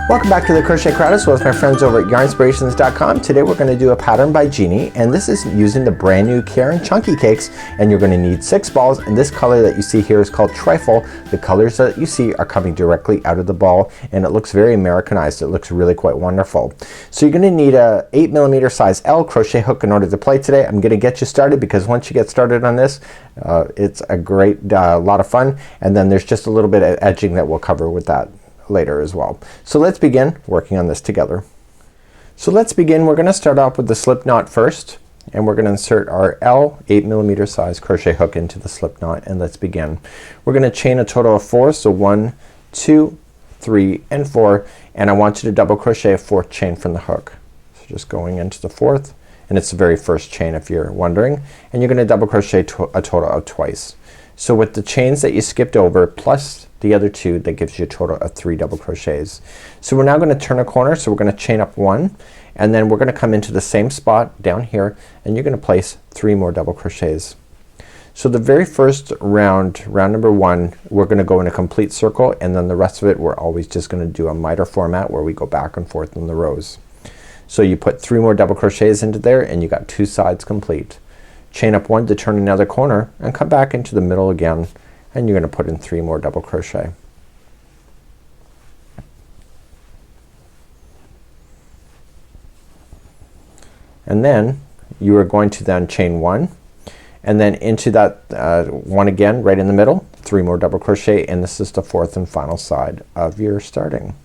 Welcome back to the Crochet Crowd with my friends over at yarnspirations.com. Today we're going to do a pattern by Jeannie, and this is using the brand new Caron Chunky Cakes, and you're going to need 6 balls, and this color that you see here is called Trifle. The colors that you see are coming directly out of the ball, and it looks very Americanized. It looks really quite wonderful. So you're going to need a 8mm size L crochet hook in order to play today. I'm going to get you started because once you get started on this, it's a great lot of fun, and then there's just a little bit of edging that we'll cover with that later as well. So let's begin working on this together. So let's begin. We're gonna start off with the slip knot first, and we're gonna insert our L 8mm size crochet hook into the slip knot, and let's begin. We're gonna chain a total of 4, so 1, 2, 3, and 4, and I want you to double crochet a 4th chain from the hook. So just going into the 4th, and it's the very first chain if you're wondering, and you're gonna double crochet a total of twice. So with the chains that you skipped over plus the other 2, that gives you a total of 3 double crochets. So we're now gonna turn a corner, so we're gonna chain up 1, and then we're gonna come into the same spot down here, and you're gonna place 3 more double crochets. So the very first round, round number 1, we're gonna go in a complete circle, and then the rest of it we're always just gonna do a miter format where we go back and forth in the rows. So you put 3 more double crochets into there, and you got 2 sides complete. Chain up 1 to turn another corner, and come back into the middle again, and you're gonna put in 3 more double crochet. And then you are going to then chain 1, and then into that one again right in the middle, 3 more double crochet, and this is the 4th and final side of your starting.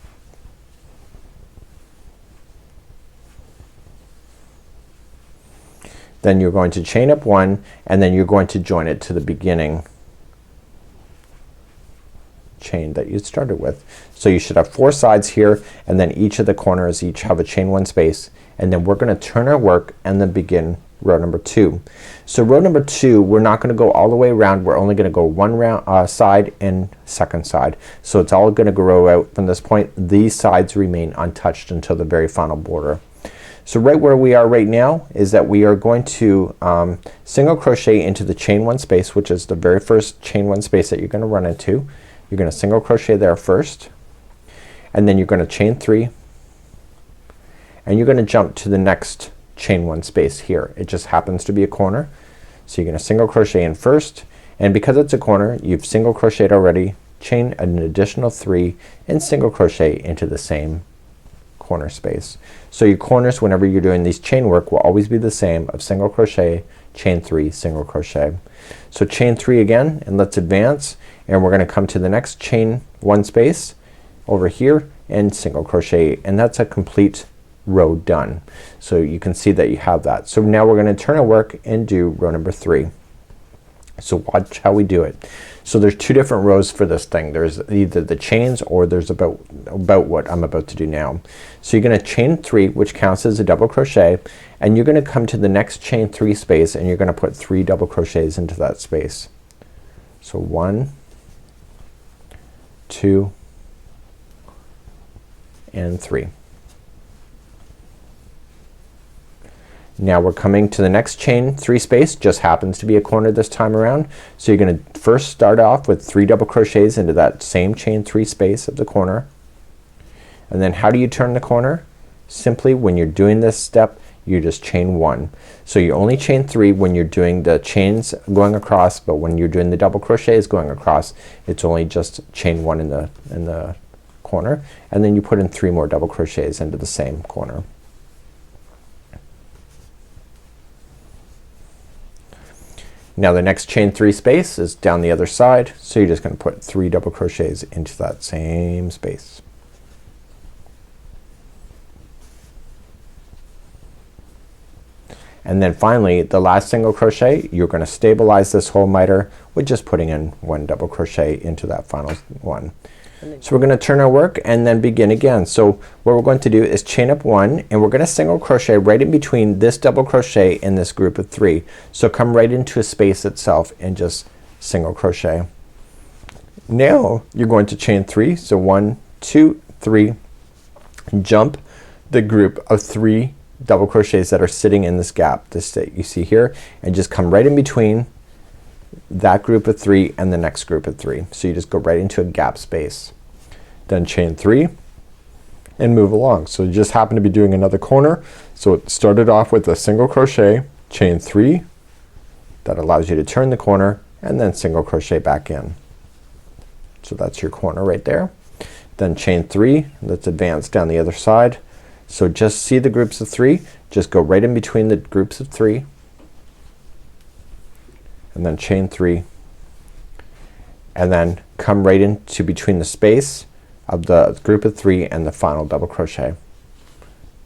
Then you're going to chain up 1, and then you're going to join it to the beginning chain that you started with. So you should have 4 sides here, and then each of the corners each have a chain 1 space, and then we're gonna turn our work and then begin row number 2. So row number 2, we're not gonna go all the way around. We're only gonna go one round side and second side. So it's all gonna grow out from this point. These sides remain untouched until the very final border. So right where we are right now is that we are going to single crochet into the chain 1 space, which is the very first chain 1 space that you're gonna run into. You're gonna single crochet there first, and then you're gonna chain 3, and you're gonna jump to the next chain 1 space here. It just happens to be a corner, so you're gonna single crochet in first, and because it's a corner you've single crocheted already, chain an additional 3 and single crochet into the same corner space. So your corners whenever you're doing these chain work will always be the same of single crochet, chain 3, single crochet. So chain 3 again, and let's advance, and we're gonna come to the next chain 1 space over here and single crochet, and that's a complete row done. So you can see that you have that. So now we're gonna turn our work and do row number 3. So watch how we do it. So there's 2 different rows for this thing. There's either the chains or there's about what I'm about to do now. So you're gonna chain 3, which counts as a double crochet, and you're gonna come to the next chain 3 space, and you're gonna put 3 double crochets into that space. So 1, 2, and 3. Now we're coming to the next chain 3 space, just happens to be a corner this time around. So you're gonna first start off with 3 double crochets into that same chain 3 space of the corner. And then how do you turn the corner? Simply when you're doing this step you just chain 1. So you only chain 3 when you're doing the chains going across, but when you're doing the double crochets going across it's only just chain 1 in the corner, and then you put in 3 more double crochets into the same corner. Now the next chain 3 space is down the other side, so you're just gonna put 3 double crochets into that same space. And then finally the last single crochet, you're gonna stabilize this whole miter with just putting in 1 double crochet into that final one. So we're gonna turn our work and then begin again. So what we're going to do is chain up 1, and we're gonna single crochet right in between this double crochet and this group of 3. So come right into a space itself and just single crochet. Now you're going to chain 3. So 1, 2, 3, jump the group of 3 double crochets that are sitting in this gap, this that you see here, and just come right in between that group of 3 and the next group of 3. So you just go right into a gap space. Then chain 3, and move along. So you just happen to be doing another corner. So it started off with a single crochet, chain 3, that allows you to turn the corner, and then single crochet back in. So that's your corner right there. Then chain 3, let's advance down the other side. So just see the groups of 3, just go right in between the groups of 3, and then chain 3, and then come right into between the space of the group of 3 and the final double crochet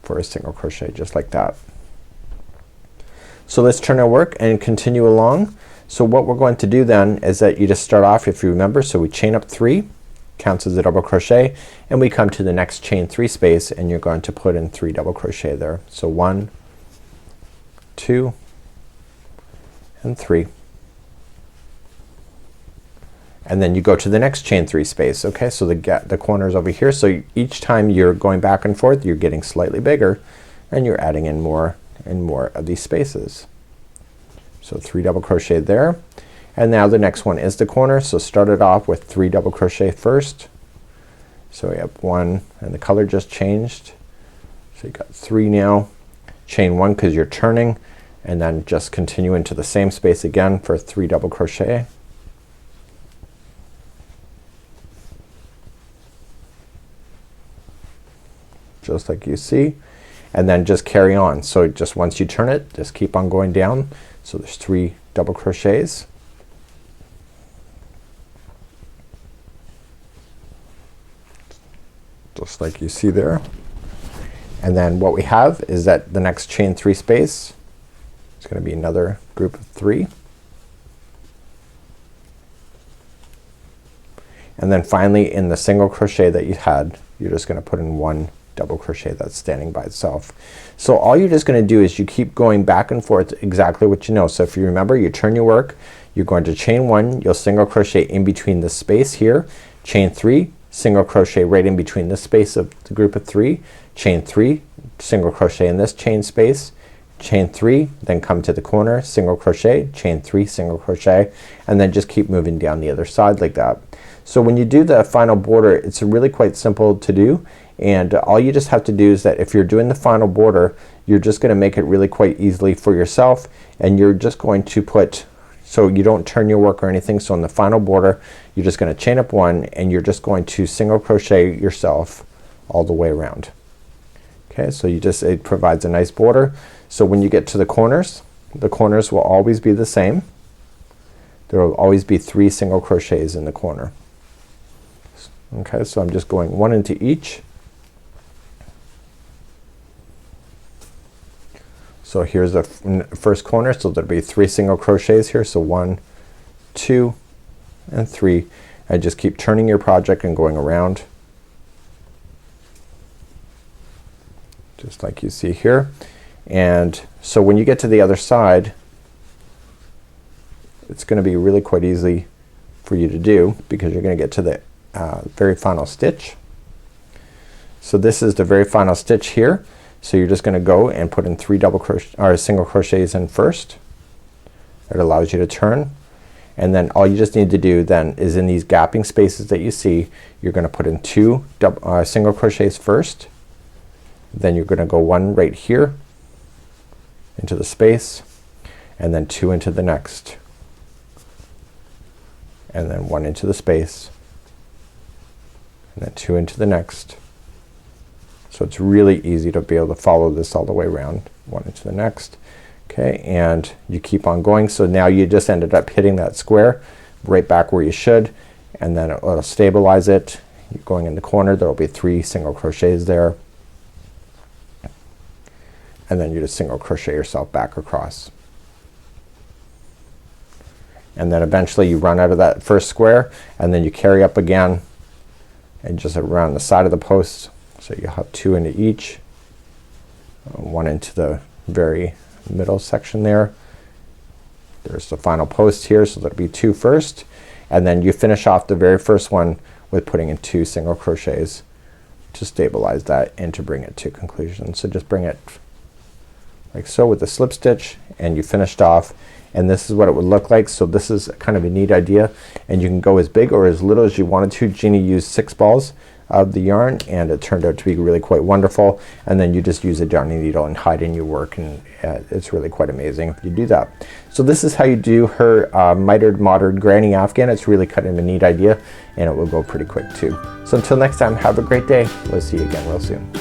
for a single crochet, just like that. So let's turn our work and continue along. So what we're going to do then is that you just start off, if you remember, so we chain up 3, counts as a double crochet, and we come to the next chain 3 space, and you're going to put in 3 double crochet there. So 1, 2, and 3. And then you go to the next chain 3 space. Okay, so the corner is over here. So each time you're going back and forth, you're getting slightly bigger, and you're adding in more and more of these spaces. So 3 double crochet there. And now the next one is the corner. So start it off with 3 double crochet first. So we have 1, and the color just changed. So you got 3 now. Chain 1 because you're turning, and then just continue into the same space again for 3 double crochet. Just like you see, and then just carry on. So just once you turn it, just keep on going down. So there's 3 double crochets. Just like you see there. And then what we have is that the next chain 3 space is going to be another group of 3. And then finally in the single crochet that you had, you're just going to put in 1 double crochet that's standing by itself. So all you're just gonna do is you keep going back and forth exactly what you know. So if you remember, you turn your work, you're going to chain 1, you'll single crochet in between the space here, chain 3, single crochet right in between this space of the group of 3, chain 3, single crochet in this chain space, chain 3, then come to the corner, single crochet, chain 3, single crochet, and then just keep moving down the other side like that. So when you do the final border, it's really quite simple to do, and all you just have to do is that if you're doing the final border, you're just gonna make it really quite easily for yourself, and you're just going to put, so you don't turn your work or anything, so in the final border you're just gonna chain up 1, and you're just going to single crochet yourself all the way around. Okay, so you just, it provides a nice border. So when you get to the corners will always be the same. There will always be 3 single crochets in the corner. Okay, so I'm just going 1 into each. So here's the first corner, so there'll be 3 single crochets here. So 1, 2, and 3. And just keep turning your project and going around, just like you see here. And so when you get to the other side, it's gonna be really quite easy for you to do, because you're gonna get to the very final stitch. So this is the very final stitch here. So you're just gonna go and put in 3 double crochet or single crochets in first. It allows you to turn, and then all you just need to do then is in these gapping spaces that you see, you're gonna put in 2 single crochets first. Then you're gonna go 1 right here into the space, and then 2 into the next, and then 1 into the space, and then 2 into the next. So it's really easy to be able to follow this all the way around. 1 into the next. Okay, and you keep on going. So now you just ended up hitting that square right back where you should, and then it'll stabilize it. You're going in the corner, there will be 3 single crochets there, and then you just single crochet yourself back across. And then eventually you run out of that first square, and then you carry up again and just around the side of the post. So you'll have 2 into each, 1 into the very middle section there. There's the final post here, so there'll be 2 first, and then you finish off the very first one with putting in 2 single crochets to stabilize that and to bring it to conclusion. So just bring it like so with the slip stitch, and you finished off, and this is what it would look like. So this is kind of a neat idea, and you can go as big or as little as you wanted to. Jeannie used 6 balls. of the yarn, and it turned out to be really quite wonderful. And then you just use a darning needle and hide in your work, and it's really quite amazing if you do that. So this is how you do her mitered modern granny afghan. It's really kind of a neat idea, and it will go pretty quick too. So until next time, have a great day. We'll see you again real soon.